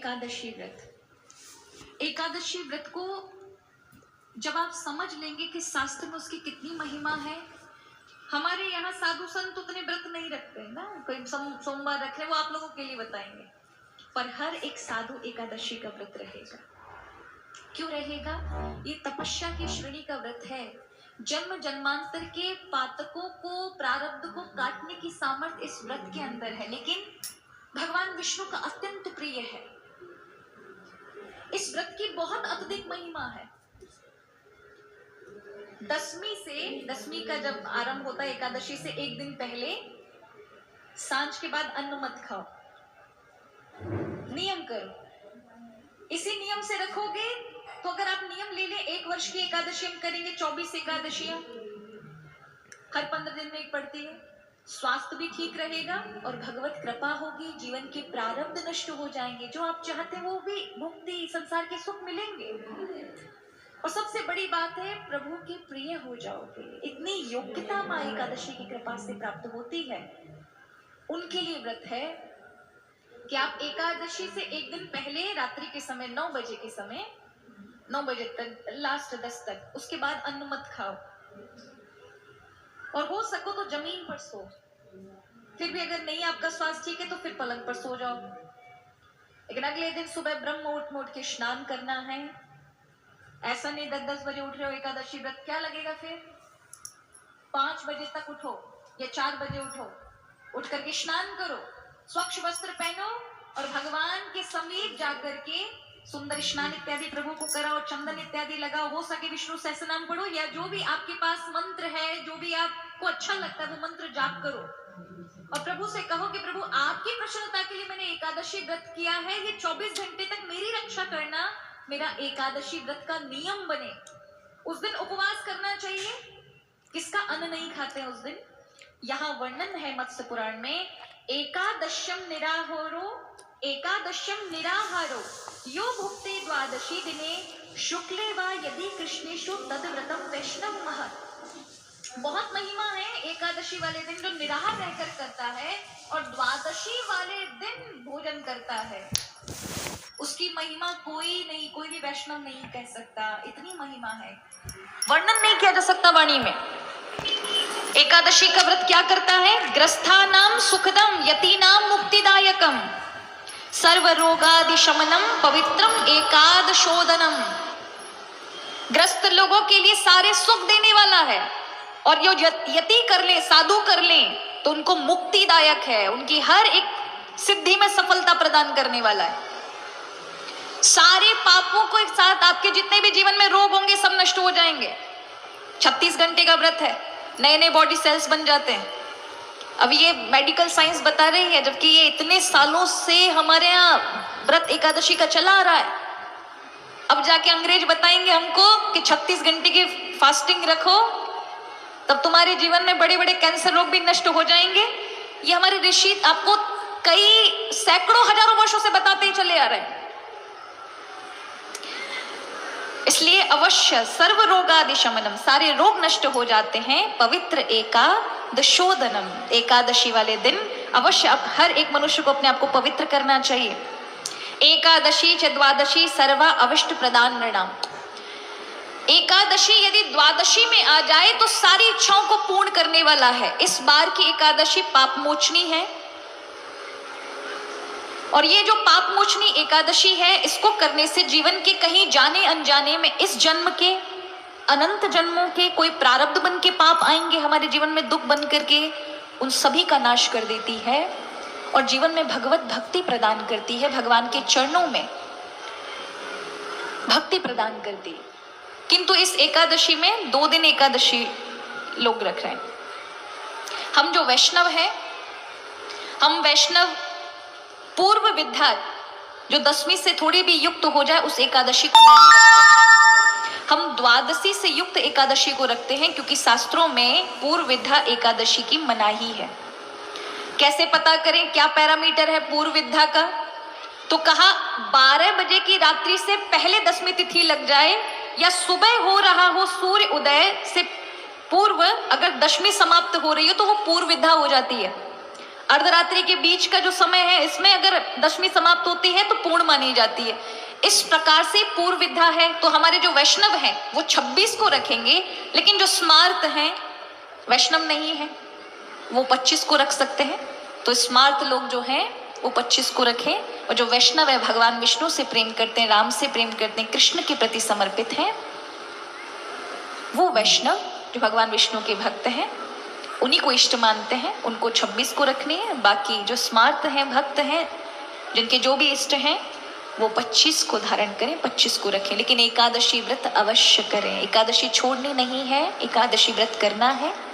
एकादशी व्रत। एकादशी व्रत को जब आप समझ लेंगे कि शास्त्र में उसकी कितनी महिमा है। हमारे यहाँ साधु संत उतने व्रत नहीं रखते ना, कोई सोमवार रख रहे, वो आप लोगों के लिए बताएंगे, पर हर एक साधु एकादशी का व्रत रहेगा। क्यों रहेगा? ये तपस्या की श्रेणी का व्रत है। जन्म जन्मांतर के पातकों को, प्रारब्ध को काटने की सामर्थ्य इस व्रत के अंदर है, लेकिन भगवान विष्णु का अत्यंत प्रिय है। इस व्रत की बहुत अत्यधिक महिमा है। दसवीं का जब आरंभ होता है, एकादशी से एक दिन पहले सांझ के बाद अन्न मत खाओ, नियम करो। इसी नियम से रखोगे तो अगर आप नियम ले ले, 1 वर्ष की एकादशी हम करेंगे, 24 एकादशियां हर 15 दिन में एक पड़ती है, स्वास्थ्य भी ठीक रहेगा और भगवत कृपा होगी, जीवन के प्रारब्ध नष्ट हो जाएंगे, जो आप चाहते हैं वो भी मुक्ति, संसार के सुख मिलेंगे, और सबसे बड़ी बात है प्रभु के प्रिय हो जाओगे। इतनी योग्यता मां एकादशी की कृपा से प्राप्त होती है। उनके लिए व्रत है कि आप एकादशी से एक दिन पहले रात्रि के समय 9 बजे के समय, 9 बजे तक, लास्ट 10 तक, उसके बाद अन्न मत खाओ, और हो सको तो जमीन पर सो। फिर भी अगर नहीं आपका स्वास्थ्य ठीक है तो फिर पलंग पर सो जाओ। लेकिन अगले दिन सुबह ब्रह्म मुहूर्त में उठ के स्नान करना है। ऐसा नहीं 10-10 बजे उठ रहे हो, एकादशी व्रत क्या लगेगा? फिर 5 बजे तक उठो या 4 बजे उठो, उठ करके स्नान करो, स्वच्छ वस्त्र पहनो और भगवान के समीप जाकर के सुंदर स्नान इत्यादि प्रभु को कराओ, चंदन इत्यादि लगाओ, हो सके विष्णु सहस्रनाम पढ़ो, या जो भी आपके पास मंत्र है, जो भी आपको अच्छा लगता है वो मंत्र जाप करो, और प्रभु से कहो कि प्रभु आपकी प्रसन्नता के लिए मैंने एकादशी व्रत किया है, ये 24 घंटे तक मेरी रक्षा करना, मेरा एकादशी व्रत का नियम बने। उस दिन उपवास करना चाहिए। किसका अन्न नहीं खाते हैं उस दिन? यहाँ वर्णन है मत्स्य पुराण में, एकादश्यम निराहारो यो भुक्ते द्वादशी दिने शुक्ले वा यदि कृष्णेषु तद व्रतम वैष्णव महत्। बहुत महिमा है एकादशी वाले दिन जो निराहार रहकर करता है और द्वादशी वाले दिन भोजन करता है, उसकी महिमा कोई भी वैष्णव नहीं कह सकता। इतनी महिमा है, वर्णन नहीं किया जा सकता वाणी में। एकादशी का व्रत क्या करता है? ग्रस्थानाम सुखदम यतीनाम मुक्तिदायकम सर्व रोगादि शमनम पवित्रम एकादशोदनम। ग्रस्त लोगों के लिए सारे सुख देने वाला है, और जो यति कर ले, साधु कर ले, तो उनको मुक्तिदायक है, उनकी हर एक सिद्धि में सफलता प्रदान करने वाला है। सारे पापों को एक साथ, आपके जितने भी जीवन में रोग होंगे सब नष्ट हो जाएंगे। 36 घंटे का व्रत है, नए नए बॉडी सेल्स बन जाते हैं। अब ये मेडिकल साइंस बता रही है, जबकि ये इतने सालों से हमारे यहाँ व्रत एकादशी का चला आ रहा है। अब जाके अंग्रेज बताएंगे हमको कि 36 घंटे की फास्टिंग रखो, तब तुम्हारे जीवन में बड़े बड़े कैंसर रोग भी नष्ट हो जाएंगे। ये हमारे ऋषि आपको कई सैकड़ों हजारों वर्षों से बताते ही चले आ रहे हैं। इसलिए अवश्य सर्व रोगादि शमनम, सारे रोग नष्ट हो जाते हैं। पवित्र एकादशोदनम, एकादशी वाले दिन अवश्य हर एक मनुष्य को अपने आप को पवित्र करना चाहिए। एकादशी च द्वादशी सर्वा अविष्ट प्रदान नृणाम। एकादशी यदि द्वादशी में आ जाए तो सारी इच्छाओं को पूर्ण करने वाला है। इस बार की एकादशी पाप मोचनी है, और ये जो पाप मोचनी एकादशी है, इसको करने से जीवन के कहीं जाने अनजाने में इस जन्म के, अनंत जन्मों के कोई प्रारब्ध बन के पाप आएंगे हमारे जीवन में, दुख बन करके उन सभी का नाश कर देती है और जीवन में भगवत भक्ति प्रदान करती है, भगवान के चरणों में भक्ति प्रदान करती है। किंतु इस एकादशी में 2 दिन एकादशी लोग रख रहे हैं। हम जो वैष्णव हैं, हम वैष्णव पूर्व विद्या जो 10वीं से थोड़ी भी युक्त हो जाए उस एकादशी को नहीं रखते हैं। हम द्वादशी से युक्त एकादशी को रखते हैं, क्योंकि शास्त्रों में पूर्व विद्या एकादशी की मनाही है। कैसे पता करें क्या पैरामीटर है पूर्व विद्या का? तो कहा 12 बजे की रात्रि से पहले 10वीं तिथि लग जाए, या सुबह हो रहा हो सूर्य उदय से पूर्व अगर 10वीं समाप्त हो रही हो तो वो पूर्व विद्या हो जाती है। अर्धरात्रि के बीच का जो समय है, इसमें अगर दशमी समाप्त होती है तो पूर्ण मानी जाती है। इस प्रकार से पूर्व विधा है। तो हमारे जो वैष्णव हैं वो 26 को रखेंगे, लेकिन जो स्मार्त हैं, वैष्णव नहीं है, वो 25 को रख सकते हैं। तो स्मार्त लोग जो हैं वो 25 को रखें, और जो वैष्णव है, भगवान विष्णु से प्रेम करते हैं, राम से प्रेम करते हैं, कृष्ण के प्रति समर्पित हैं, वो वैष्णव जो भगवान विष्णु के भक्त हैं, उन्हीं को इष्ट मानते हैं, उनको 26 को रखनी है। बाकी जो स्मार्त हैं, भक्त हैं, जिनके जो भी इष्ट हैं, वो 25 को धारण करें, 25 को रखें। लेकिन एकादशी व्रत अवश्य करें, एकादशी छोड़नी नहीं है, एकादशी व्रत करना है।